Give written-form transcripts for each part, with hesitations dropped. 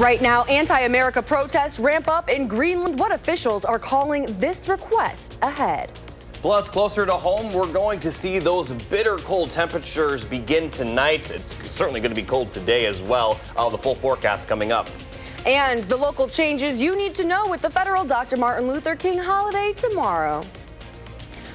Right now, anti-America protests ramp up in Greenland. What officials are calling this request ahead? Plus, closer to home, we're going to see those bitter cold temperatures begin tonight. It's certainly going to be cold today as well. The full forecast coming up. And the local changes you need to know with the federal Dr. Martin Luther King holiday tomorrow.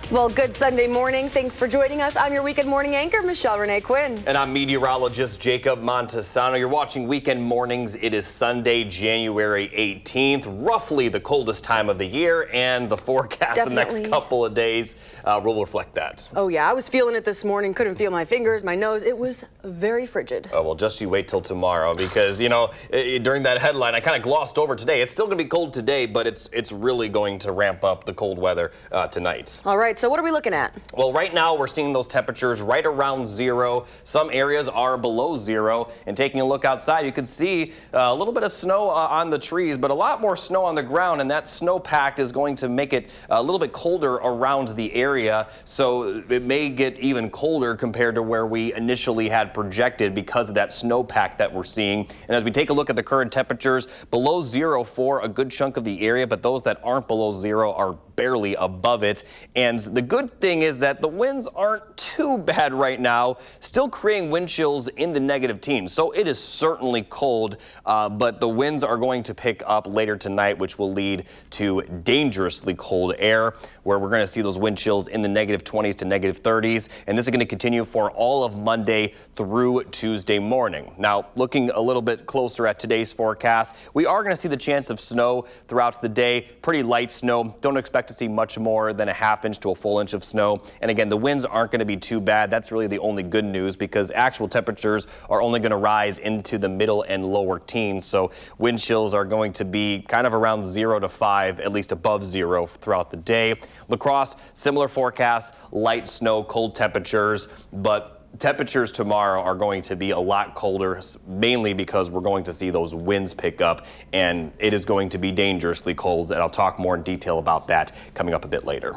Well, good Sunday morning. Thanks for joining us. I'm your Weekend Morning anchor, Michelle Renee Quinn. And I'm meteorologist Jacob Montesano. You're watching Weekend Mornings. It is Sunday, January 18th, roughly the coldest time of the year, and the forecast the next couple of days will reflect that. Oh, yeah. I was feeling it this morning. Couldn't feel my fingers, my nose. It was very frigid. Oh, well, just you wait till tomorrow because, you know, during that headline, I kind of glossed over today. It's still going to be cold today, but it's really going to ramp up the cold weather tonight. All right. So what are we looking at? Well, right now we're seeing those temperatures right around zero. Some areas are below zero. And taking a look outside, you can see a little bit of snow on the trees, but a lot more snow on the ground. And that snowpack is going to make it a little bit colder around the area. So it may get even colder compared to where we initially had projected because of that snowpack that we're seeing. And as we take a look at the current temperatures, below zero for a good chunk of the area, but those that aren't below zero are barely above it. And the good thing is that the winds aren't too bad right now, still creating wind chills in the negative teens. So it is certainly cold, but the winds are going to pick up later tonight, which will lead to dangerously cold air, where we're going to see those wind chills in the negative 20s to negative 30s. And this is going to continue for all of Monday through Tuesday morning. Now, looking a little bit closer at today's forecast, we are going to see the chance of snow throughout the day. Pretty light snow. Don't expect to see much more than a half inch to a full inch of snow. And again, the winds aren't going to be too bad. That's really the only good news because actual temperatures are only going to rise into the middle and lower teens. So wind chills are going to be kind of around 0 to 5, at least above 0 throughout the day. La Crosse, similar forecast, light snow, cold temperatures, but temperatures tomorrow are going to be a lot colder, mainly because we're going to see those winds pick up, and it is going to be dangerously cold, and I'll talk more in detail about that coming up a bit later.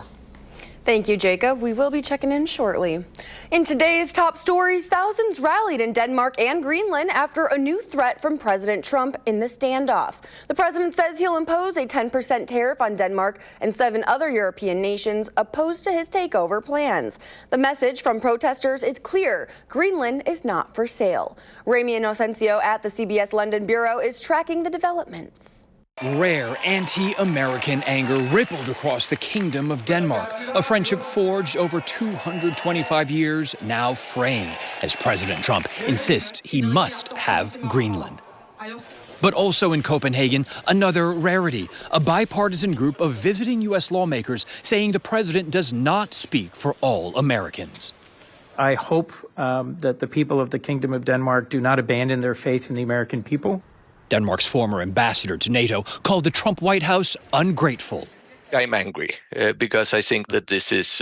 Thank you, Jacob. We will be checking in shortly. In today's top stories, thousands rallied in Denmark and Greenland after a new threat from President Trump in the standoff. The president says he'll impose a 10% tariff on Denmark and 7 other European nations opposed to his takeover plans. The message from protesters is clear. Greenland is not for sale. Ramy Inocencio at the CBS London Bureau is tracking the developments. Rare anti-American anger rippled across the Kingdom of Denmark. A friendship forged over 225 years, now fraying as President Trump insists he must have Greenland. But also in Copenhagen, another rarity, a bipartisan group of visiting U.S. lawmakers saying the president does not speak for all Americans. I hope that the people of the Kingdom of Denmark do not abandon their faith in the American people. Denmark's former ambassador to NATO called the Trump White House ungrateful. I'm angry because I think that this is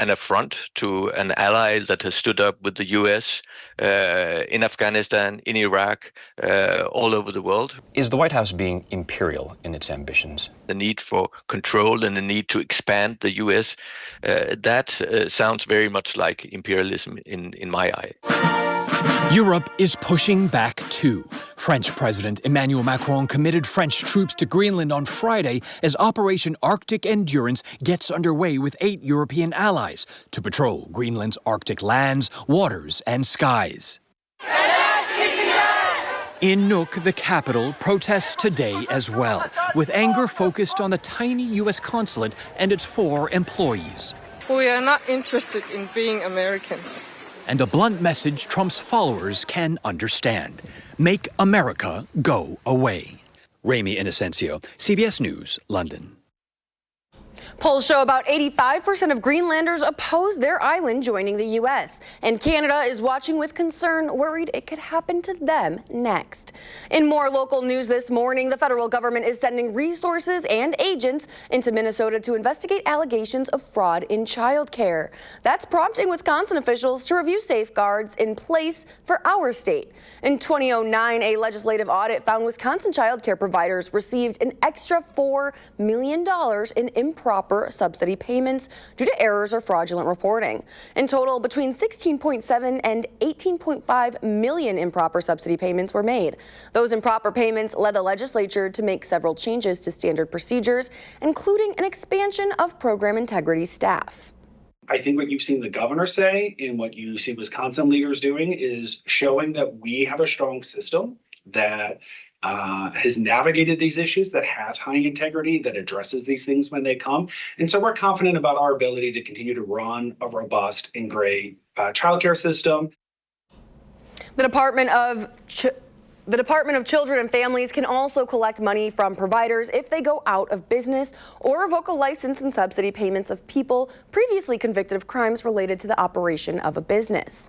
an affront to an ally that has stood up with the U.S. In Afghanistan, in Iraq, all over the world. Is the White House being imperial in its ambitions? The need for control and the need to expand the U.S., that sounds very much like imperialism in my eye. Europe is pushing back too. French President Emmanuel Macron committed French troops to Greenland on Friday as Operation Arctic Endurance gets underway with 8 European allies to patrol Greenland's Arctic lands, waters, and skies. In Nuuk, the capital, protests today as well, with anger focused on the tiny U.S. consulate and its 4 employees. We are not interested in being Americans. And a blunt message Trump's followers can understand. Make America go away. Ramy Inocencio, CBS News, London. Polls show about 85% of Greenlanders oppose their island joining the U.S. And Canada is watching with concern, worried it could happen to them next. In more local news this morning, the federal government is sending resources and agents into Minnesota to investigate allegations of fraud in childcare. That's prompting Wisconsin officials to review safeguards in place for our state. In 2009, a legislative audit found Wisconsin childcare providers received an extra $4 million in improper improper subsidy payments due to errors or fraudulent reporting. In total, between 16.7 and 18.5 million improper subsidy payments were made. Those improper payments led the legislature to make several changes to standard procedures, including an expansion of program integrity staff. I think what you've seen the governor say and what you see Wisconsin leaders doing is showing that we have a strong system that has navigated these issues, that has high integrity, that addresses these things when they come. And so we're confident about our ability to continue to run a robust and great childcare system. The Department of Children and Families can also collect money from providers if they go out of business or revoke a license and subsidy payments of people previously convicted of crimes related to the operation of a business.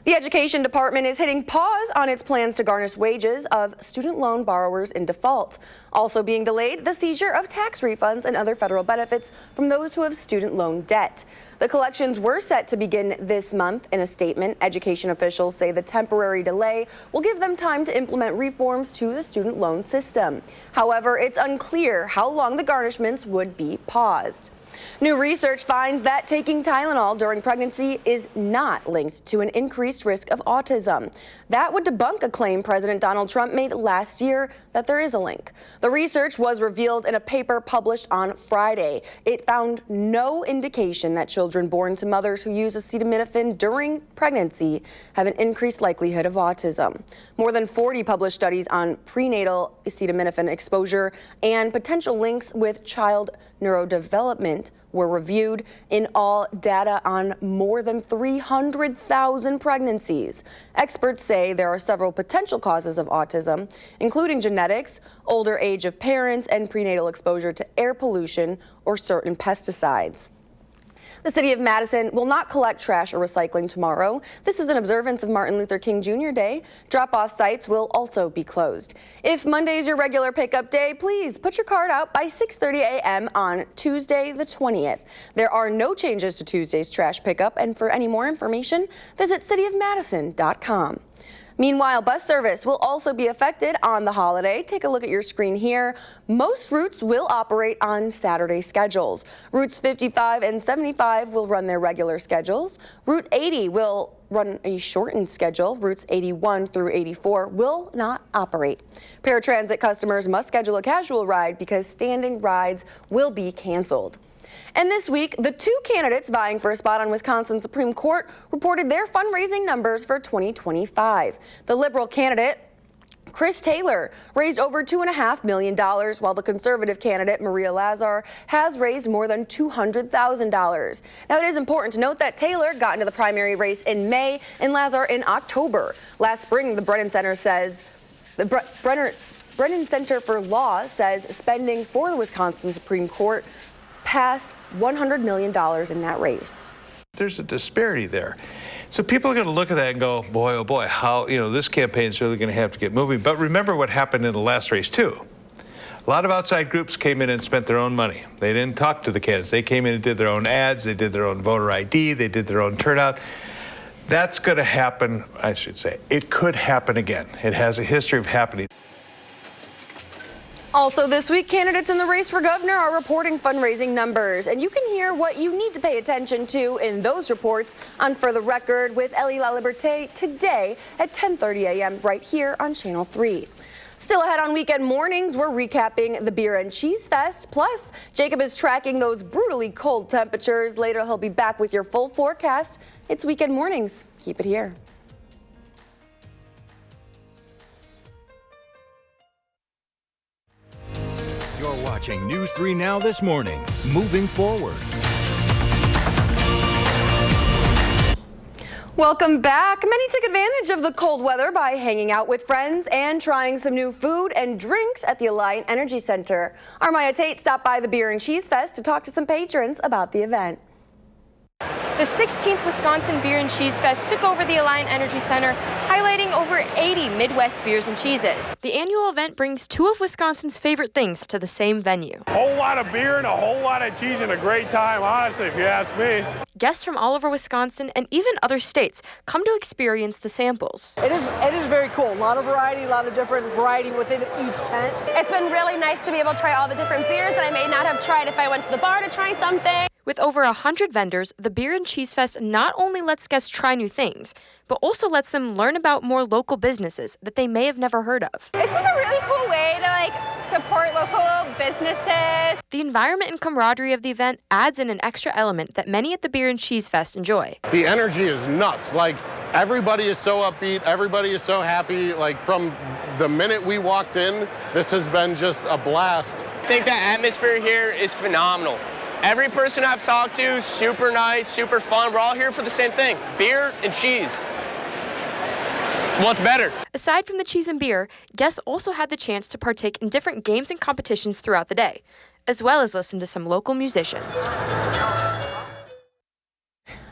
The Education Department is hitting pause on its plans to garnish wages of student loan borrowers in default. Also being delayed, the seizure of tax refunds and other federal benefits from those who have student loan debt. The collections were set to begin this month. In a statement, education officials say the temporary delay will give them time to implement reforms to the student loan system. However, it's unclear how long the garnishments would be paused. New research finds that taking Tylenol during pregnancy is not linked to an increased risk of autism. That would debunk a claim President Donald Trump made last year that there is a link. The research was revealed in a paper published on Friday. It found no indication that children born to mothers who use acetaminophen during pregnancy have an increased likelihood of autism. More than 40 published studies on prenatal acetaminophen exposure and potential links with child neurodevelopment were reviewed. In all, data on more than 300,000 pregnancies. Experts say there are several potential causes of autism, including genetics, older age of parents, and prenatal exposure to air pollution or certain pesticides. The city of Madison will not collect trash or recycling tomorrow. This is in observance of Martin Luther King Jr. Day. Drop-off sites will also be closed. If Monday is your regular pickup day, please put your card out by 6:30 a.m. on Tuesday the 20th. There are no changes to Tuesday's trash pickup, and for any more information, visit cityofmadison.com. Meanwhile, bus service will also be affected on the holiday. Take a look at your screen here. Most routes will operate on Saturday schedules. Routes 55 and 75 will run their regular schedules. Route 80 will run a shortened schedule. Routes 81 through 84 will not operate. Paratransit customers must schedule a casual ride because standing rides will be canceled. And this week, the two candidates vying for a spot on Wisconsin's Supreme Court reported their fundraising numbers for 2025. The Liberal candidate, Chris Taylor, raised over $2.5 million, while the conservative candidate, Maria Lazar, has raised more than $200,000. Now, it is important to note that Taylor got into the primary race in May and Lazar in October. Last spring, the Brennan Center for Law says spending for the Wisconsin Supreme Court passed $100 million in that race. There's a disparity there. So people are going to look at that and go, boy, oh boy, how, this campaign is really going to have to get moving. But remember what happened in the last race, too. A lot of outside groups came in and spent their own money. They didn't talk to the candidates. They came in and did their own ads. They did their own voter ID. They did their own turnout. That's going to happen, I should say. It could happen again. It has a history of happening. Also this week, candidates in the race for governor are reporting fundraising numbers, and you can hear what you need to pay attention to in those reports on For the Record with Ellie LaLiberte today at 10:30 a.m. right here on Channel 3. Still ahead on weekend mornings, we're recapping the Beer and Cheese Fest. Plus, Jacob is tracking those brutally cold temperatures. Later, he'll be back with your full forecast. It's weekend mornings. Keep it here. You're watching News 3 Now this morning. Moving forward. Welcome back. Many took advantage of the cold weather by hanging out with friends and trying some new food and drinks at the Alliant Energy Center. Our Maya Tate stopped by the Beer and Cheese Fest to talk to some patrons about the event. The 16th Wisconsin Beer and Cheese Fest took over the Alliant Energy Center, highlighting over 80 Midwest beers and cheeses. The annual event brings two of Wisconsin's favorite things to the same venue. A whole lot of beer and a whole lot of cheese and a great time, honestly, if you ask me. Guests from all over Wisconsin and even other states come to experience the samples. It is very cool. A lot of variety, a lot of different variety within each tent. It's been really nice to be able to try all the different beers that I may not have tried if I went to the bar to try something. With over 100 vendors, the Beer and Cheese Fest not only lets guests try new things, but also lets them learn about more local businesses that they may have never heard of. It's just a really cool way to support local businesses. The environment and camaraderie of the event adds in an extra element that many at the Beer and Cheese Fest enjoy. The energy is nuts. Everybody is so upbeat, everybody is so happy. From the minute we walked in, this has been just a blast. I think the atmosphere here is phenomenal. Every person I've talked to, super nice, super fun. We're all here for the same thing, beer and cheese. What's better? Aside from the cheese and beer, guests also had the chance to partake in different games and competitions throughout the day, as well as listen to some local musicians.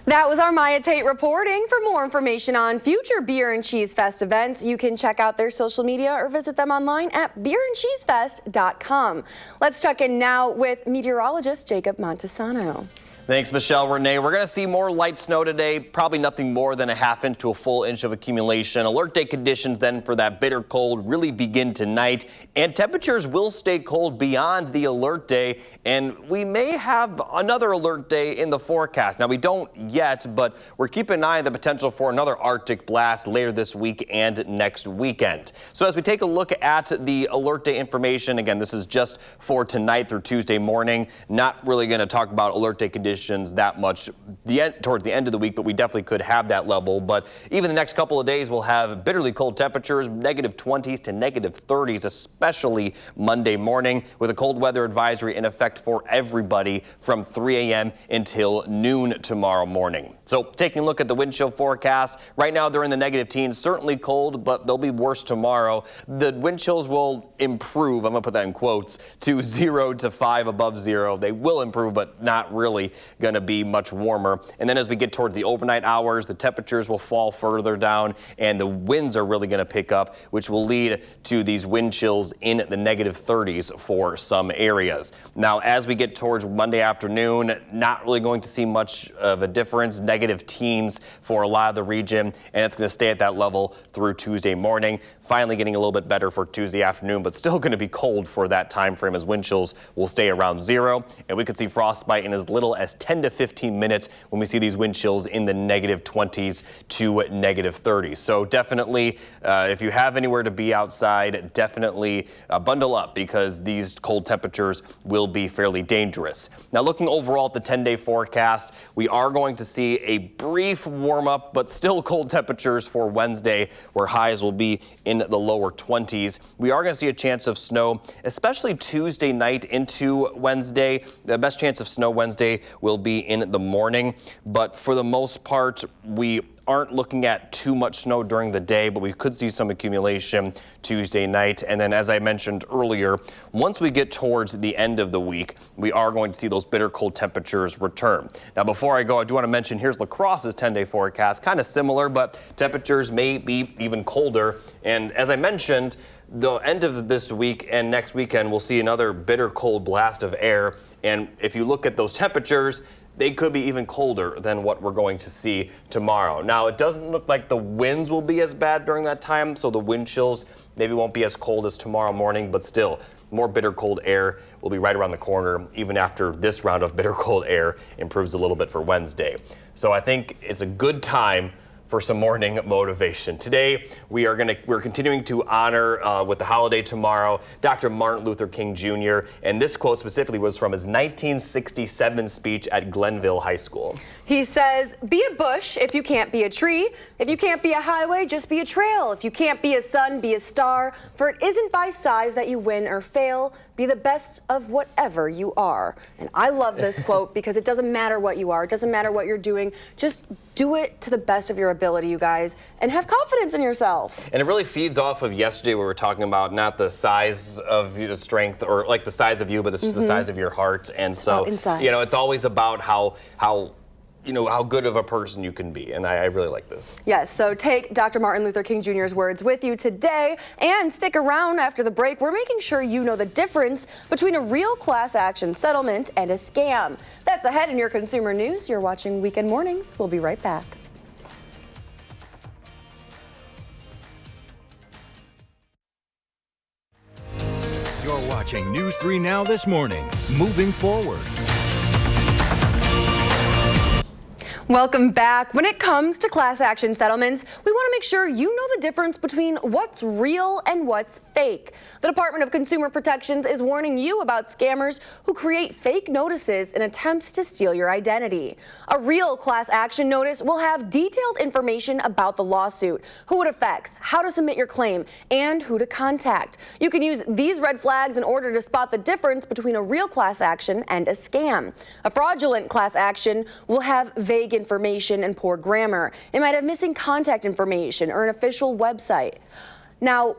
That was our Maya Tate reporting. For more information on future Beer and Cheese Fest events, you can check out their social media or visit them online at beerandcheesefest.com. Let's check in now with meteorologist Jacob Montesano. Thanks, Michelle. Renee, we're going to see more light snow today, probably nothing more than a ½ inch to a full inch of accumulation. Alert day conditions then for that bitter cold really begin tonight, and temperatures will stay cold beyond the alert day, and we may have another alert day in the forecast. Now, we don't yet, but we're keeping an eye on the potential for another Arctic blast later this week and next weekend. So as we take a look at the alert day information, again, this is just for tonight through Tuesday morning. Not really going to talk about alert day conditions that much towards the end of the week, but we definitely could have that level. But even the next couple of days, we'll have bitterly cold temperatures, -20s to -30s, especially Monday morning, with a cold weather advisory in effect for everybody from 3 a.m. until noon tomorrow morning. So taking a look at the wind chill forecast, right now they're in the negative teens, certainly cold, but they'll be worse tomorrow. The wind chills will improve, I'm going to put that in quotes, to 0 to 5 above 0. They will improve, but not really going to be much warmer. And then as we get toward the overnight hours, the temperatures will fall further down and the winds are really going to pick up, which will lead to these wind chills in the -30s for some areas. Now, as we get towards Monday afternoon, not really going to see much of a difference. Negative teens for a lot of the region, and it's going to stay at that level through Tuesday morning. Finally getting a little bit better for Tuesday afternoon, but still going to be cold for that time frame as wind chills will stay around 0, and we could see frostbite in as little as 10 to 15 minutes when we see these wind chills in the -20s to -30s. So definitely, if you have anywhere to be outside, definitely bundle up because these cold temperatures will be fairly dangerous. Now, looking overall at the 10-day forecast, we are going to see a brief warm up, but still cold temperatures for Wednesday, where highs will be in the lower 20s. We are going to see a chance of snow, especially Tuesday night into Wednesday. The best chance of snow Wednesday will be in the morning, but for the most part, we aren't looking at too much snow during the day, but we could see some accumulation Tuesday night. And then, as I mentioned earlier, once we get towards the end of the week, we are going to see those bitter cold temperatures return. Now, before I go, I do want to mention here's La Crosse's 10-day forecast, kind of similar, but temperatures may be even colder. And as I mentioned, the end of this week and next weekend, we'll see another bitter cold blast of air. And if you look at those temperatures, they could be even colder than what we're going to see tomorrow. Now, it doesn't look like the winds will be as bad during that time, so the wind chills maybe won't be as cold as tomorrow morning, but still, more bitter cold air will be right around the corner, even after this round of bitter cold air improves a little bit for Wednesday. So I think it's a good time for some morning motivation. Today, we're continuing to honor with the holiday tomorrow, Dr. Martin Luther King Jr., and this quote specifically was from his 1967 speech at Glenville High School. He says, "Be a bush if you can't be a tree. If you can't be a highway, just be a trail. If you can't be a sun, be a star. For it isn't by size that you win or fail. Be the best of whatever you are." And I love this quote because it doesn't matter what you are. It doesn't matter what you're doing. Just do it to the best of your ability, you guys, and have confidence in yourself. And it really feeds off of yesterday where we were talking about not the size of your strength or like the size of you, but the size of your heart. And so, you know, it's always about how how good of a person you can be. And I really like this. Yes, so take Dr. Martin Luther King Jr.'s words with you today and stick around after the break. We're making sure you know the difference between a real class action settlement and a scam. That's ahead in your consumer news. You're watching Weekend Mornings. We'll be right back. You're watching News 3 Now this morning. Moving forward. Welcome back. When it comes to class action settlements, we want to make sure you know the difference between what's real and what's fake. The Department of Consumer Protections is warning you about scammers who create fake notices in attempts to steal your identity. A real class action notice will have detailed information about the lawsuit, who it affects, how to submit your claim, and who to contact. You can use these red flags in order to spot the difference between a real class action and a scam. A fraudulent class action will have vague information and poor grammar. It might have missing contact information or an official website. Now,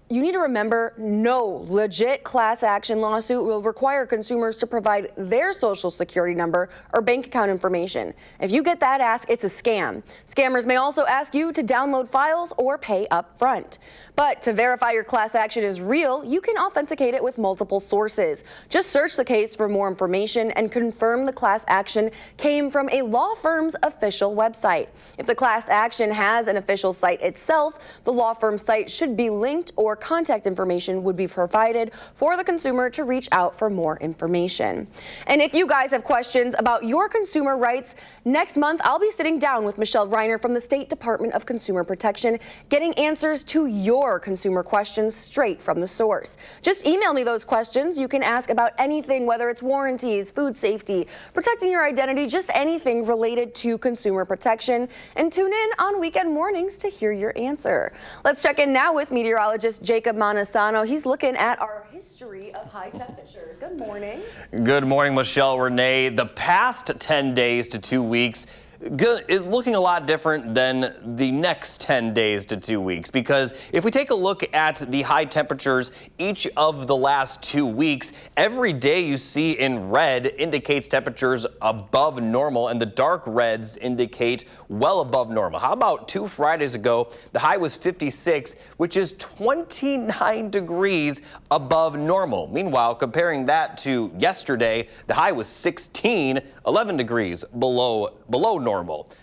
you need to remember, no legit class action lawsuit will require consumers to provide their social security number or bank account information. If you get that ask, it's a scam. Scammers may also ask you to download files or pay up front. But to verify your class action is real, you can authenticate it with multiple sources. Just search the case for more information and confirm the class action came from a law firm's official website. If the class action has an official site itself, the law firm site should be linked or contact information would be provided for the consumer to reach out for more information. And if you guys have questions about your consumer rights, next month I'll be sitting down with Michelle Reiner from the State Department of Consumer Protection, getting answers to your consumer questions straight from the source. Just email me those questions. You can ask about anything, whether it's warranties, food safety, protecting your identity, just anything related to consumer protection. And tune in on Weekend Mornings to hear your answer. Let's check in now with meteorologist Jacob Montesano. He's looking at our history of high temperatures. Good morning. Good morning, Michelle, Renee. The past 10 days to 2 weeks is looking a lot different than the next 10 days to 2 weeks, because if we take a look at the high temperatures each of the last 2 weeks, every day you see in red indicates temperatures above normal, and the dark reds indicate well above normal. How about 2 Fridays ago, the high was 56, which is 29 degrees above normal. Meanwhile, comparing that to yesterday, the high was 16, 11 degrees below normal.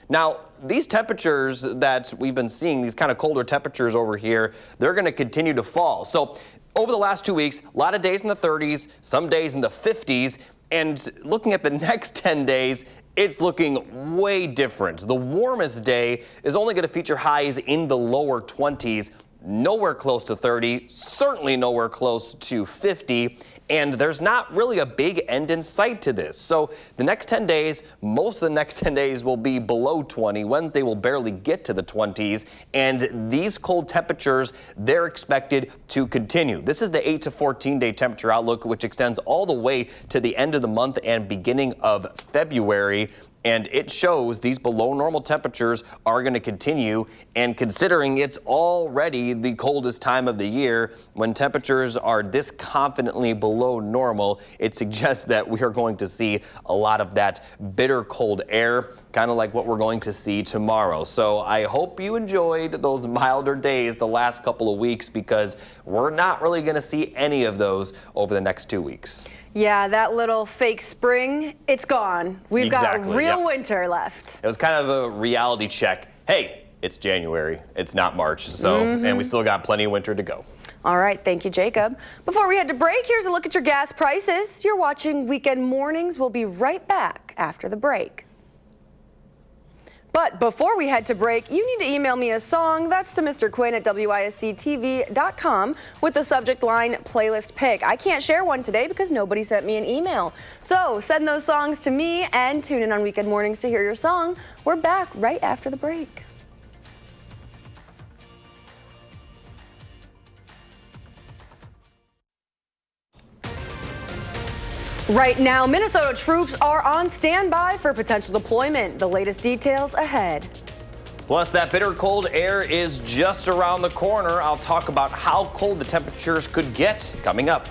Now, these temperatures that we've been seeing, these kind of colder temperatures over here, they're going to continue to fall. So over the last 2 weeks, a lot of days in the 30s, some days in the 50s, and looking at the next 10 days, it's looking way different. The warmest day is only going to feature highs in the lower 20s, nowhere close to 30, certainly nowhere close to 50. And there's not really a big end in sight to this. So the next 10 days, most of the next 10 days will be below 20. Wednesday will barely get to the 20s. And these cold temperatures, they're expected to continue. This is the 8 to 14 day temperature outlook, which extends all the way to the end of the month and beginning of February. And it shows these below normal temperatures are going to continue. And considering it's already the coldest time of the year, when temperatures are this confidently below normal, it suggests that we are going to see a lot of that bitter cold air, kind of like what we're going to see tomorrow. So I hope you enjoyed those milder days the last couple of weeks, because we're not really going to see any of those over the next 2 weeks. Yeah, that little fake spring, it's gone. We've got real winter left. It was kind of a reality check. Hey, it's January, it's not March, so and we still got plenty of winter to go. All right, thank you, Jacob. Before we head to break, here's a look at your gas prices. You're watching Weekend Mornings. We'll be right back after the break. But before we head to break, you need to email me a song. That's to Mr. Quinn at WISC-TV.com with the subject line playlist pick. I can't share one today because nobody sent me an email. So send those songs to me and tune in on Weekend Mornings to hear your song. We're back right after the break. Right now, Minnesota troops are on standby for potential deployment. The latest details ahead. Plus, that bitter cold air is just around the corner. I'll talk about how cold the temperatures could get coming up.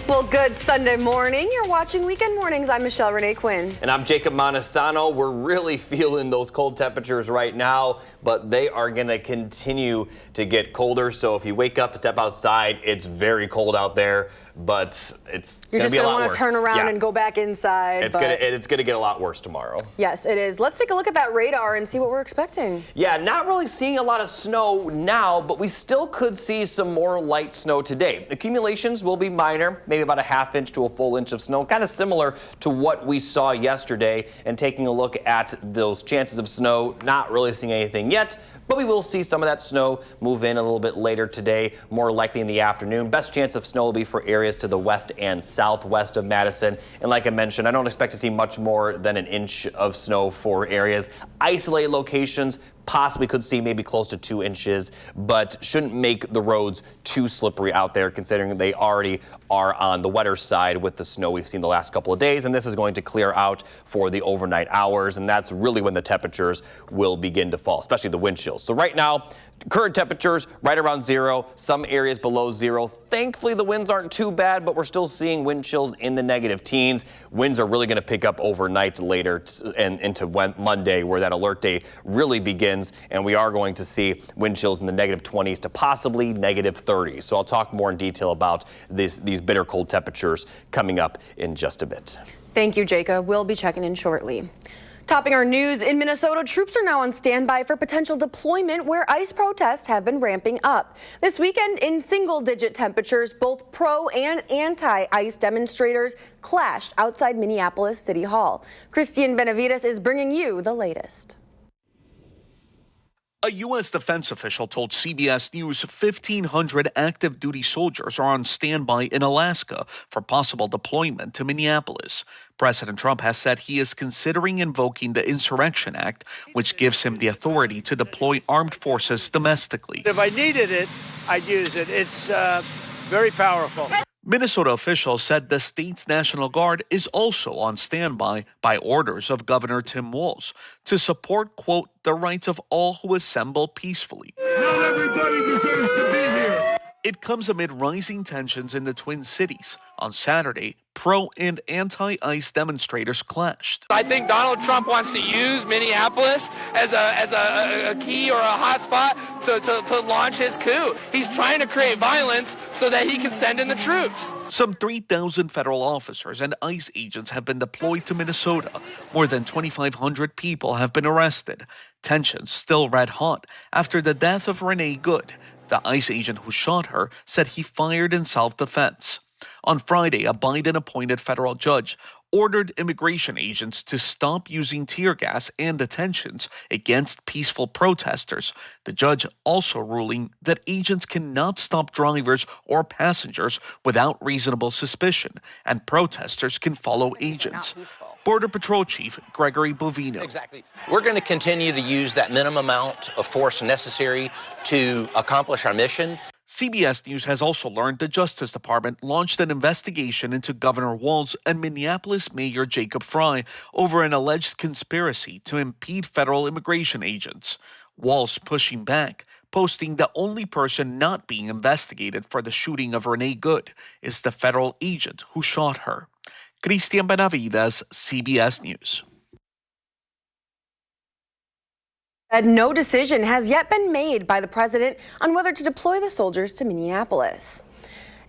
Well, good Sunday morning. You're watching Weekend Mornings. I'm Michelle Renee Quinn. And I'm Jacob Montesano. We're really feeling those cold temperatures right now, but they are going to continue to get colder. So if you wake up, step outside, it's very cold out there, but it's going to be a lot worse. You're just going to want to turn around and go back inside. It's going to get a lot worse tomorrow. Yes, it is. Let's take a look at that radar and see what we're expecting. Yeah, not really seeing a lot of snow now, but we still could see some more light snow today. Accumulations will be minor, maybe about a ½ inch to a full inch of snow, kind of similar to what we saw yesterday. And taking a look at those chances of snow, not really seeing anything yet, but we will see some of that snow move in a little bit later today, more likely in the afternoon. Best chance of snow will be for areas to the west and southwest of Madison. And like I mentioned, I don't expect to see much more than an inch of snow for areas. Isolated locations possibly could see maybe close to 2 inches, but shouldn't make the roads too slippery out there, considering they already are on the wetter side with the snow we've seen the last couple of days. And this is going to clear out for the overnight hours, and that's really when the temperatures will begin to fall, especially the wind chills. So right now, current temperatures right around 0, some areas below 0. Thankfully, the winds aren't too bad, but we're still seeing wind chills in the negative teens. Winds are really going to pick up overnight later and into Monday, where that alert day really begins, and we are going to see wind chills in the negative 20s to possibly negative 30s. So I'll talk more in detail about these bitter cold temperatures coming up in just a bit. Thank you, Jacob. We'll be checking in shortly. Topping our news, in Minnesota, troops are now on standby for potential deployment where ICE protests have been ramping up. This weekend, in single-digit temperatures, both pro and anti-ICE demonstrators clashed outside Minneapolis City Hall. Christine Benavides is bringing you the latest. A U.S. defense official told CBS News 1,500 active duty soldiers are on standby in Alaska for possible deployment to Minneapolis. President Trump has said he is considering invoking the Insurrection Act, which gives him the authority to deploy armed forces domestically. If I needed it, I'd use it. It's very powerful. Minnesota officials said the state's National Guard is also on standby by orders of Governor Tim Walz to support, quote, the rights of all who assemble peacefully. Not everybody deserves to be here. It comes amid rising tensions in the Twin Cities. On Saturday, pro and anti-ICE demonstrators clashed. I think Donald Trump wants to use Minneapolis as a key or a hot spot to launch his coup. He's trying to create violence so that he can send in the troops. Some 3,000 federal officers and ICE agents have been deployed to Minnesota. More than 2,500 people have been arrested. Tensions still red hot after the death of Renee Good. The ICE agent who shot her said he fired in self-defense. On Friday, a Biden-appointed federal judge ordered immigration agents to stop using tear gas and detentions against peaceful protesters. The judge also ruling that agents cannot stop drivers or passengers without reasonable suspicion, and protesters can follow agents. Border Patrol Chief Gregory Bovino. Exactly. We're going to continue to use that minimum amount of force necessary to accomplish our mission. CBS News has also learned the Justice Department launched an investigation into Governor Walz and Minneapolis Mayor Jacob Frey over an alleged conspiracy to impede federal immigration agents. Walz pushing back, posting the only person not being investigated for the shooting of Renee Good is the federal agent who shot her. Christian Benavides, CBS News. No decision has yet been made by the president on whether to deploy the soldiers to Minneapolis.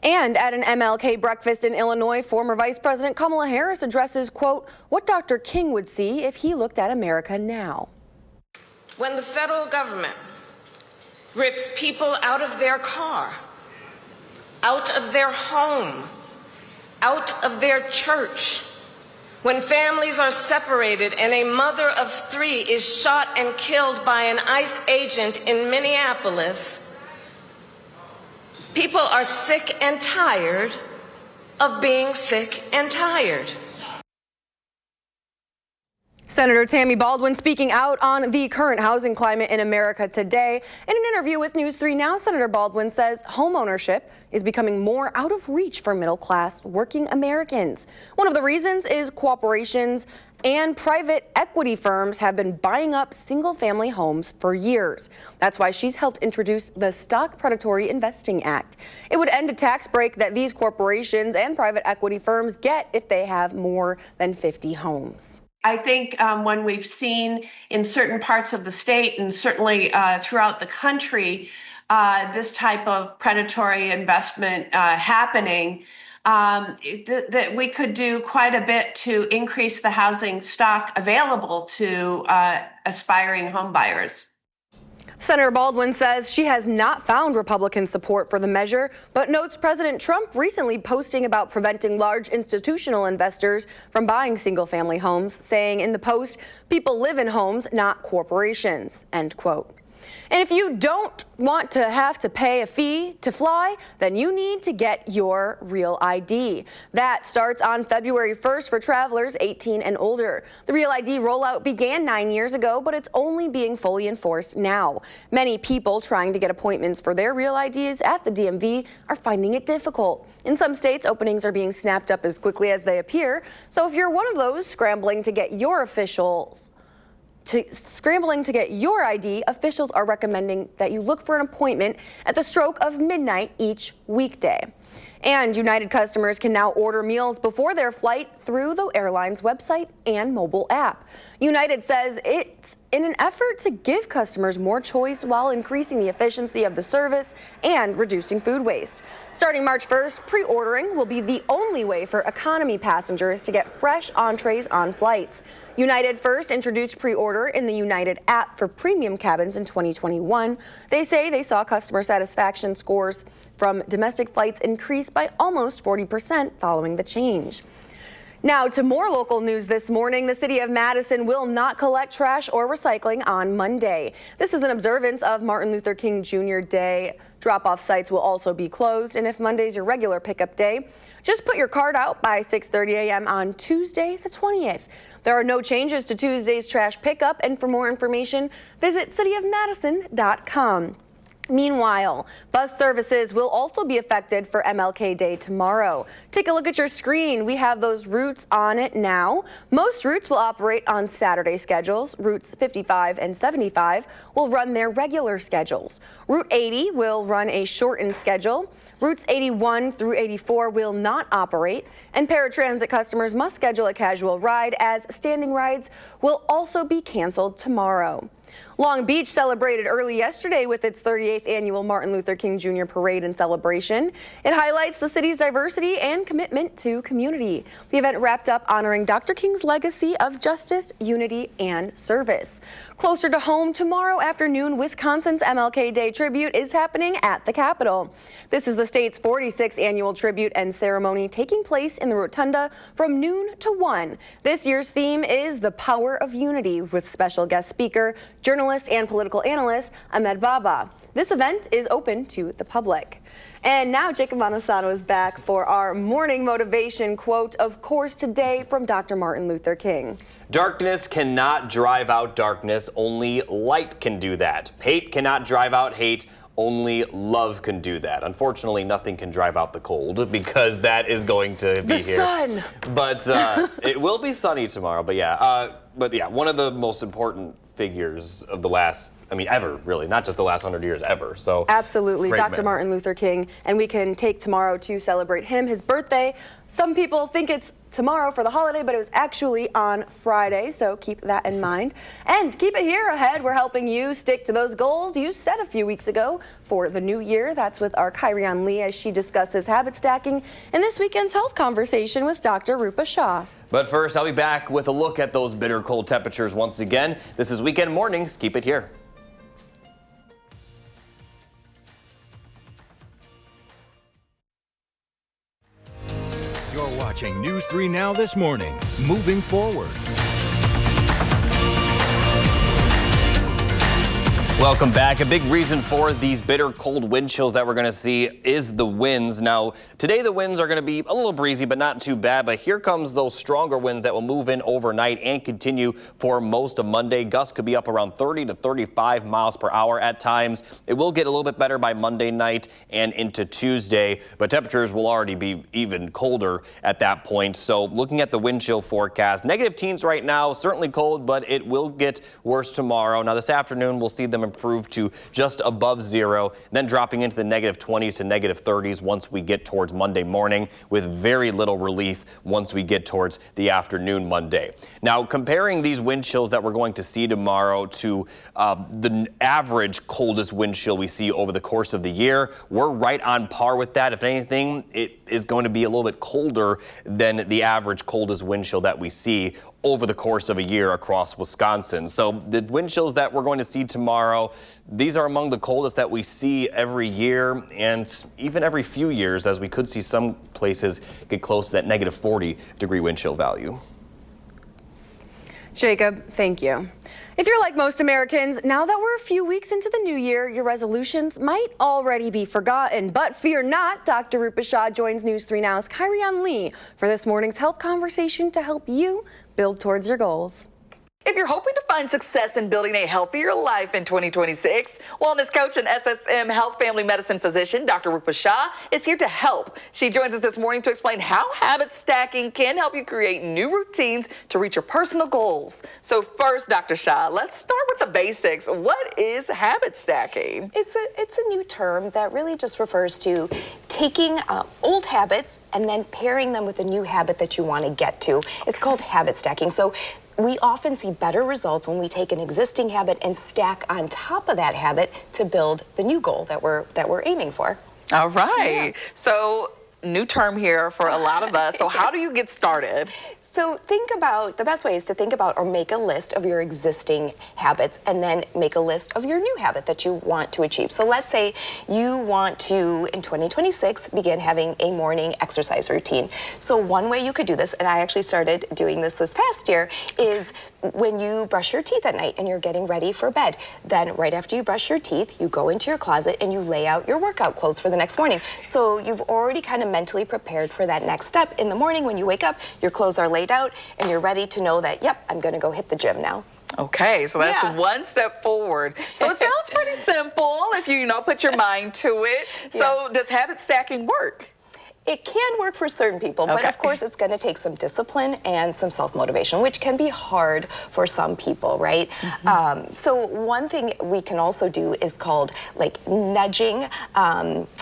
And at an MLK breakfast in Illinois, former Vice President Kamala Harris addresses, quote, what Dr. King would see if he looked at America now. When the federal government rips people out of their car, out of their home, out of their church, when families are separated and a mother of 3 is shot and killed by an ICE agent in Minneapolis, people are sick and tired of being sick and tired. Senator Tammy Baldwin speaking out on the current housing climate in America today. In an interview with News 3 Now, Senator Baldwin says homeownership is becoming more out of reach for middle-class working Americans. One of the reasons is corporations and private equity firms have been buying up single-family homes for years. That's why she's helped introduce the Stock Predatory Investing Act. It would end a tax break that these corporations and private equity firms get if they have more than 50 homes. I think when we've seen in certain parts of the state and certainly throughout the country this type of predatory investment happening, that we could do quite a bit to increase the housing stock available to aspiring home buyers. Senator Baldwin says she has not found Republican support for the measure, but notes President Trump recently posting about preventing large institutional investors from buying single-family homes, saying in the post, "People live in homes, not corporations," end quote. And if you don't want to have to pay a fee to fly, then you need to get your Real ID. That starts on February 1st for travelers 18 and older. The Real ID rollout began 9 years ago, but it's only being fully enforced now. Many people trying to get appointments for their Real IDs at the DMV are finding it difficult. In some states, openings are being snapped up as quickly as they appear. So if you're one of those scrambling to get your ID, officials are recommending that you look for an appointment at the stroke of midnight each weekday. And United customers can now order meals before their flight through the airline's website and mobile app. United says it's in an effort to give customers more choice while increasing the efficiency of the service and reducing food waste. Starting March 1st, pre-ordering will be the only way for economy passengers to get fresh entrees on flights. United first introduced pre-order in the United app for premium cabins in 2021. They say they saw customer satisfaction scores from domestic flights increase by almost 40% following the change. Now to more local news this morning. The city of Madison will not collect trash or recycling on Monday. This is an observance of Martin Luther King Jr. Day. Drop-off sites will also be closed, and if Monday's your regular pickup day, just put your card out by 6:30 a.m. on Tuesday the 20th. There are no changes to Tuesday's trash pickup, and for more information, visit cityofmadison.com. Meanwhile, bus services will also be affected for MLK Day tomorrow. Take a look at your screen. We have those routes on it now. Most routes will operate on Saturday schedules. Routes 55 and 75 will run their regular schedules. Route 80 will run a shortened schedule. Routes 81 through 84 will not operate, and paratransit customers must schedule a casual ride, as standing rides will also be canceled tomorrow. Long Beach celebrated early yesterday with its 38th annual Martin Luther King Jr. Parade and celebration. It highlights the city's diversity and commitment to community. The event wrapped up honoring Dr. King's legacy of justice, unity, and service. Closer to home, tomorrow afternoon, Wisconsin's MLK Day tribute is happening at the Capitol. This is the state's 46th annual tribute and ceremony taking place in the Rotunda from noon to 1. This year's theme is the power of unity, with special guest speaker, journalist and political analyst Ahmed Baba. This event is open to the public. And now Jacob Manosano is back for our morning motivation quote, of course today from Dr. Martin Luther King. Darkness cannot drive out darkness, only light can do that. Hate cannot drive out hate, only love can do that. Unfortunately, nothing can drive out the cold, because that is going to be here. The sun! But it will be sunny tomorrow. But yeah, one of the most important figures of the last, ever, really, not just the last 100 years, ever. So absolutely, Dr. man. Martin Luther King, and we can take tomorrow to celebrate him, his birthday. Some people think it's tomorrow for the holiday, but it was actually on Friday, so keep that in mind. And keep it here ahead. We're helping you stick to those goals you set a few weeks ago for the new year. That's with our Kyrian Lee as she discusses habit stacking in this weekend's health conversation with Dr. Rupa Shah. But first, I'll be back with a look at those bitter cold temperatures once again. This is Weekend Mornings. Keep it here. You're watching News 3 Now this morning. Moving forward. Welcome back. A big reason for these bitter cold wind chills that we're going to see is the winds. Now, today the winds are going to be a little breezy, but not too bad. But here comes those stronger winds that will move in overnight and continue for most of Monday. Gusts could be up around 30 to 35 miles per hour at times. It will get a little bit better by Monday night and into Tuesday, but temperatures will already be even colder at that point. So looking at the wind chill forecast, negative teens right now, certainly cold, but it will get worse tomorrow. Now this afternoon, we'll see them improve to just above zero, then dropping into the negative 20s to negative 30s once we get towards Monday morning, with very little relief once we get towards the afternoon Monday. Now, comparing these wind chills that we're going to see tomorrow to the average coldest wind chill we see over the course of the year, we're right on par with that. If anything, it is going to be a little bit colder than the average coldest wind chill that we see over the course of a year across Wisconsin. So the wind chills that we're going to see tomorrow, these are among the coldest that we see every year and even every few years, as we could see some places get close to that negative 40-degree wind chill value. Jacob, thank you. If you're like most Americans, now that we're a few weeks into the new year, your resolutions might already be forgotten. But fear not, Dr. Rupa Shah joins News 3 Now's Kyrian Lee for this morning's health conversation to help you build towards your goals. If you're hoping to find success in building a healthier life in 2026, wellness coach and SSM Health Family Medicine physician Dr. Rupa Shah is here to help. She joins us this morning to explain how habit stacking can help you create new routines to reach your personal goals. So first, Dr. Shah, let's start with the basics. What is habit stacking? It's a new term that really just refers to taking old habits and then pairing them with a new habit that you want to get to. It's called habit stacking. So we often see better results when we take an existing habit and stack on top of that habit to build the new goal that we're aiming for. All right. Yeah. So new term here for a lot of us. So how do you get started? So think about, the best way is to think about or make a list of your existing habits and then make a list of your new habit that you want to achieve. So let's say you want to, in 2026, begin having a morning exercise routine. So one way you could do this, and I actually started doing this past year, is when you brush your teeth at night and you're getting ready for bed. Then right after you brush your teeth, you go into your closet and you lay out your workout clothes for the next morning. So you've already kind of mentally prepared for that next step. In the morning when you wake up, your clothes are laid out and you're ready to know that, yep, I'm going to go hit the gym now. Okay, so that's one step forward. So it sounds pretty simple if you put your mind to it. So does habit stacking work? It can work for certain people, but of course it's going to take some discipline and some self-motivation, which can be hard for some people, right? Mm-hmm. So one thing we can also do is called like nudging,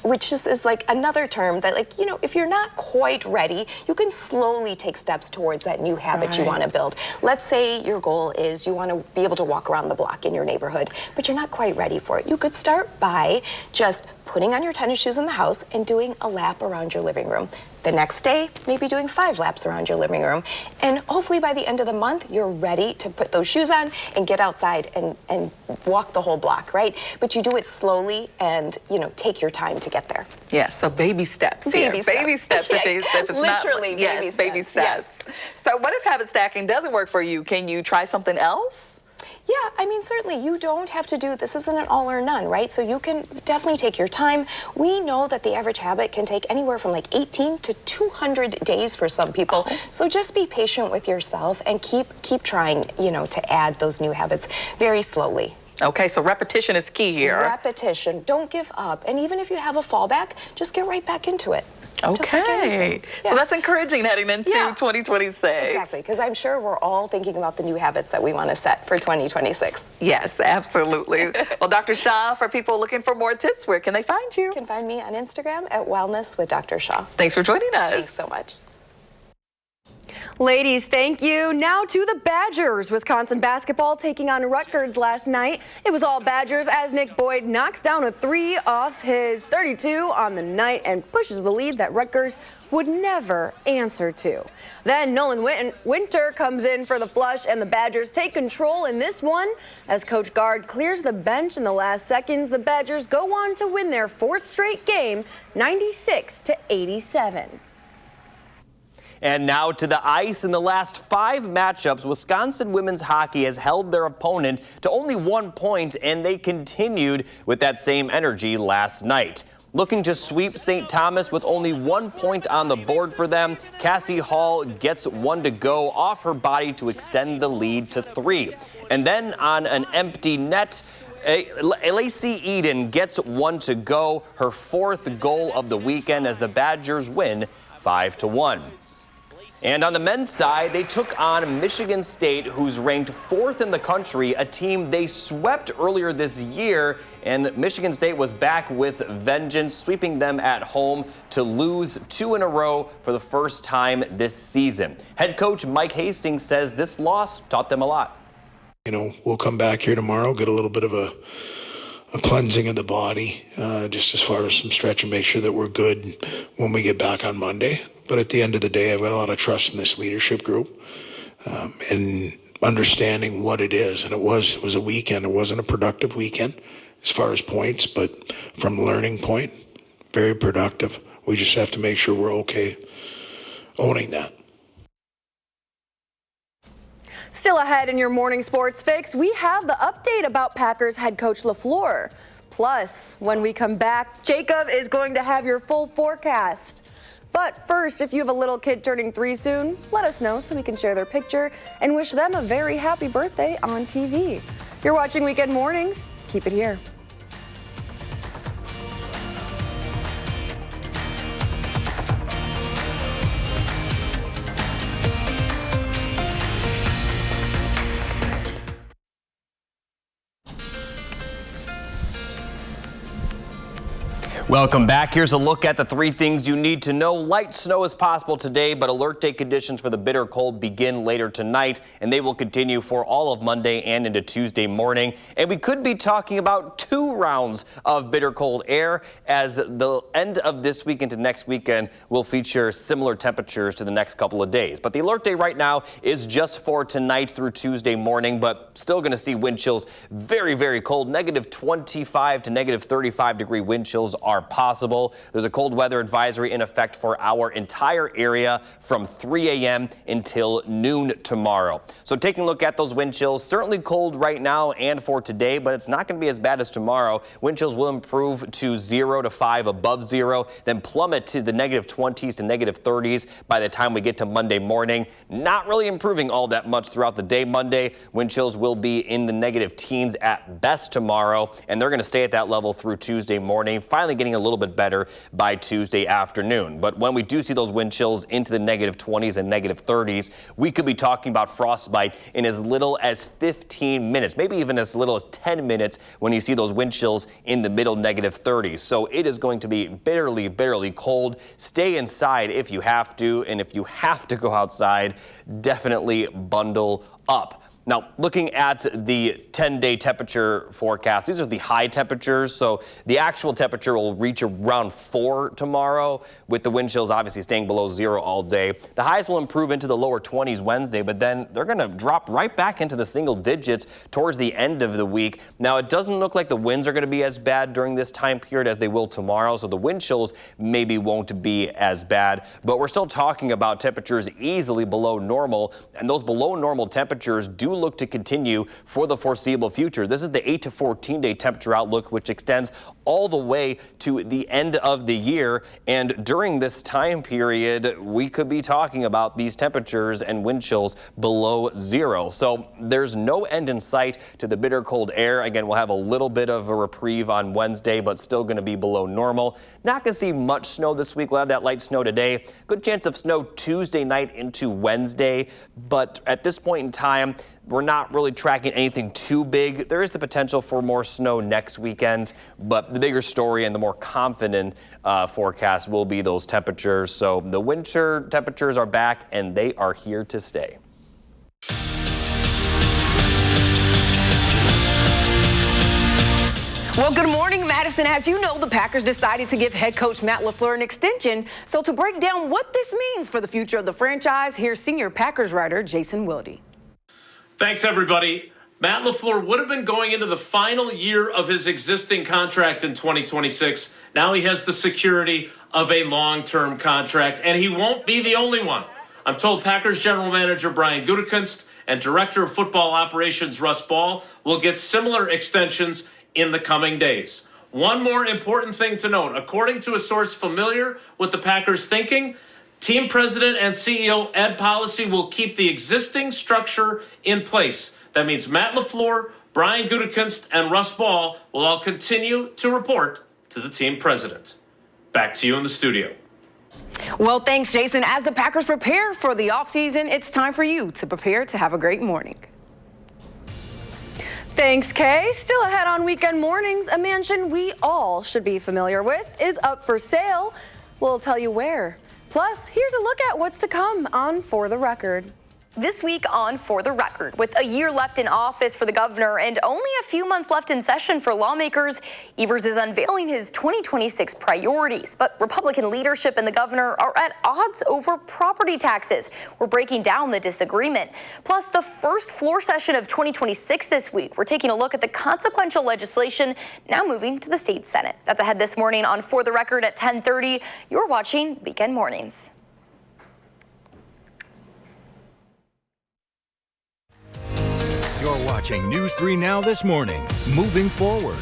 which is like another term that, like, if you're not quite ready, you can slowly take steps towards that new habit you want to build. Let's say your goal is you want to be able to walk around the block in your neighborhood, but you're not quite ready for it. You could start by just putting on your tennis shoes in the house and doing a lap around your living room. The next day, maybe doing 5 laps around your living room. And hopefully by the end of the month, you're ready to put those shoes on and get outside and walk the whole block, right? But you do it slowly and, take your time to get there. Yeah, so baby steps. Baby steps. Baby steps if it's literally not. Yes, baby steps. Yes. So what if habit stacking doesn't work for you? Can you try something else? Yeah, I mean, certainly you don't have to do, this isn't an all or none, right? So you can definitely take your time. We know that the average habit can take anywhere from like 18 to 200 days for some people. So just be patient with yourself and keep trying, to add those new habits very slowly. Okay, so repetition is key here. Repetition. Don't give up. And even if you have a fallback, just get right back into it. Okay. So that's encouraging heading into 2026. Exactly, because I'm sure we're all thinking about the new habits that we want to set for 2026. Yes, absolutely. Well, Dr. Shah, for people looking for more tips, where can they find you? You can find me on Instagram at Wellness with Dr. Shah. Thanks for joining us. Thanks so much. Ladies, thank you. Now to the Badgers. Wisconsin basketball taking on Rutgers last night. It was all Badgers as Nick Boyd knocks down a 3 off his 32 on the night and pushes the lead that Rutgers would never answer to. Then Nolan Winter comes in for the flush and the Badgers take control in this one. As Coach Gard clears the bench in the last seconds, the Badgers go on to win their 4th straight game, 96-87. And now to the ice. In the last 5 matchups, Wisconsin women's hockey has held their opponent to only 1 point, and they continued with that same energy last night. Looking to sweep St. Thomas with only 1 point on the board for them, Cassie Hall gets 1 to go off her body to extend the lead to 3. And then on an empty net, Lacey Eden gets 1 to go, her 4th goal of the weekend as the Badgers win 5-1. And on the men's side, they took on Michigan State, who's ranked 4th in the country, a team they swept earlier this year. And Michigan State was back with vengeance, sweeping them at home to lose 2 in a row for the first time this season. Head coach Mike Hastings says this loss taught them a lot. You know, we'll come back here tomorrow, get a little bit of a cleansing of the body, just as far as some stretch and make sure that we're good when we get back on Monday. But at the end of the day, I've got a lot of trust in this leadership group and understanding what it is. And it was a weekend. It wasn't a productive weekend as far as points, but from a learning point, very productive. We just have to make sure we're okay owning that. Still ahead in your morning sports fix, we have the update about Packers head coach LaFleur. Plus, when we come back, Jacob is going to have your full forecast. But first, if you have a little kid turning 3 soon, let us know so we can share their picture and wish them a very happy birthday on TV. You're watching Weekend Mornings. Keep it here. Welcome back. Here's a look at the 3 things you need to know. Light snow is possible today, but alert day conditions for the bitter cold begin later tonight, and they will continue for all of Monday and into Tuesday morning. And we could be talking about 2 rounds of bitter cold air as the end of this week into next weekend will feature similar temperatures to the next couple of days. But the alert day right now is just for tonight through Tuesday morning, but still going to see wind chills very, very cold. Negative 25 to negative 35 degree wind chills are possible. There's a cold weather advisory in effect for our entire area from 3 a.m. until noon tomorrow. So taking a look at those wind chills, certainly cold right now and for today, but it's not going to be as bad as tomorrow. Wind chills will improve to 0 to 5 above 0, then plummet to the negative 20s to negative 30s by the time we get to Monday morning. Not really improving all that much throughout the day Monday. Wind chills will be in the negative teens at best tomorrow, and they're going to stay at that level through Tuesday morning, finally getting a little bit better by Tuesday afternoon. But when we do see those wind chills into the negative 20s and negative 30s, we could be talking about frostbite in as little as 15 minutes, maybe even as little as 10 minutes when you see those wind chills in the middle negative 30s. So it is going to be bitterly, bitterly cold. Stay inside if you have to, and if you have to go outside, definitely bundle up. Now, looking at the 10-day temperature forecast, these are the high temperatures, so the actual temperature will reach around 4 tomorrow, with the wind chills obviously staying below 0 all day. The highs will improve into the lower 20s Wednesday, but then they're going to drop right back into the single digits towards the end of the week. Now, it doesn't look like the winds are going to be as bad during this time period as they will tomorrow, so the wind chills maybe won't be as bad, but we're still talking about temperatures easily below normal, and those below normal temperatures do look to continue for the foreseeable future. This is the 8 to 14 day temperature outlook, which extends all the way to the end of the year. And during this time period, we could be talking about these temperatures and wind chills below 0. So there's no end in sight to the bitter cold air. Again, we'll have a little bit of a reprieve on Wednesday, but still going to be below normal. Not going to see much snow this week. We'll have that light snow today. Good chance of snow Tuesday night into Wednesday. But at this point in time, we're not really tracking anything too big. There is the potential for more snow next weekend, but the bigger story and the more confident forecast will be those temperatures. So the winter temperatures are back, and they are here to stay. Well, good morning, Madison. As you know, the Packers decided to give head coach Matt LaFleur an extension. So to break down what this means for the future of the franchise, here's senior Packers writer Jason Wilde. Thanks, everybody. Matt LaFleur would have been going into the final year of his existing contract in 2026. Now he has the security of a long-term contract, and he won't be the only one. I'm told Packers general manager Brian Gutekunst and director of football operations Russ Ball will get similar extensions in the coming days. One more important thing to note, according to a source familiar with the Packers' thinking, team president and CEO Ed Policy will keep the existing structure in place. That means Matt LaFleur, Brian Gutekunst, and Russ Ball will all continue to report to the team president. Back to you in the studio. Well, thanks, Jason. As the Packers prepare for the offseason, it's time for you to prepare to have a great morning. Thanks, Kay. Still ahead on Weekend Mornings, a mansion we all should be familiar with is up for sale. We'll tell you where. Plus, here's a look at what's to come on For the Record. This week on For the Record, with a year left in office for the governor and only a few months left in session for lawmakers, Evers is unveiling his 2026 priorities. But Republican leadership and the governor are at odds over property taxes. We're breaking down the disagreement. Plus, the first floor session of 2026 this week. We're taking a look at the consequential legislation now moving to the state Senate. That's ahead this morning on For the Record at 10:30. You're watching Weekend Mornings. You're watching News 3 Now this morning. Moving forward.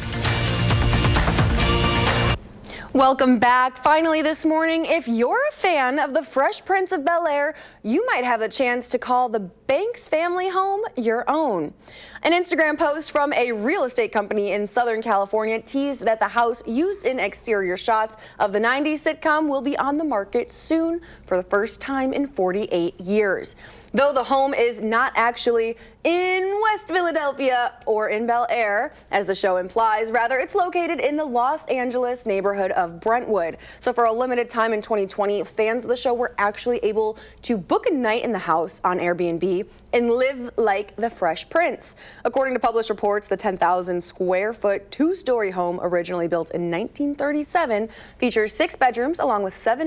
Welcome back. Finally this morning, if you're a fan of the Fresh Prince of Bel-Air, you might have a chance to call the Banks family home your own. An Instagram post from a real estate company in Southern California teased that the house used in exterior shots of the 90s sitcom will be on the market soon for the first time in 48 years. Though the home is not actually in West Philadelphia or in Bel Air, as the show implies, rather it's located in the Los Angeles neighborhood of Brentwood. So for a limited time in 2020, fans of the show were actually able to book a night in the house on Airbnb and live like the Fresh Prince. According to published reports, the 10,000 square foot two-story home, originally built in 1937, features 6 bedrooms along with 6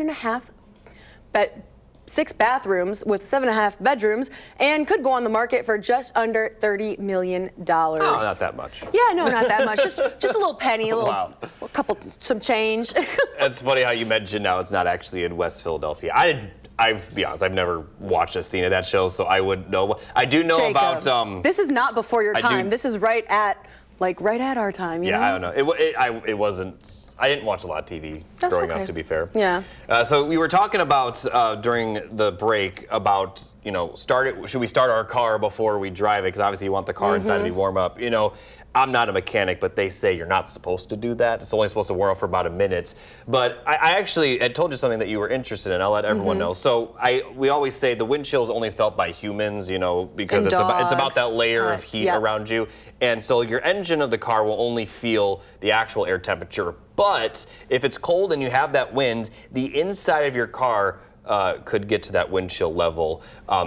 bathrooms with 7.5 bedrooms and could go on the market for just under $30 million. Oh, not that much. Yeah, no, not that much. Just a little penny, a some change. That's funny how you mentioned now it's not actually in West Philadelphia. I'll be honest, I've never watched a scene of that show, so I wouldn't know. I do know Jacob, about. This is not before your time. This is right at our time. You know? I don't know. It wasn't. I didn't watch a lot of TV growing up, to be fair. Yeah. So we were talking about during the break about, should we start our car before we drive it? Because obviously you want the car inside to be warm up. I'm not a mechanic, but they say you're not supposed to do that. It's only supposed to warm up for about a minute. But I actually had told you something that you were interested in. I'll let everyone know. So we always say the wind chill is only felt by humans, because it's about that layer of heat around you. And so your engine of the car will only feel the actual air temperature. But if it's cold and you have that wind, the inside of your car could get to that wind chill level.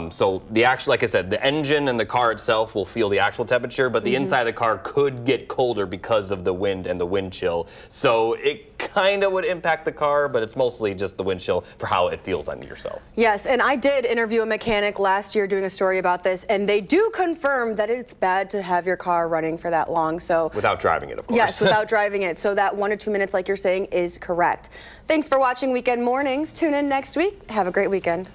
So like I said, the engine and the car itself will feel the actual temperature, but the inside of the car could get colder because of the wind and the wind chill. So it kind of would impact the car, but it's mostly just the wind chill for how it feels on yourself. Yes, and I did interview a mechanic last year doing a story about this, and they do confirm that it's bad to have your car running for that long. So without driving it, of course. Yes, without driving it. So that 1 to 2 minutes, like you're saying, is correct. Thanks for watching Weekend Mornings. Tune in next week. Have a great weekend.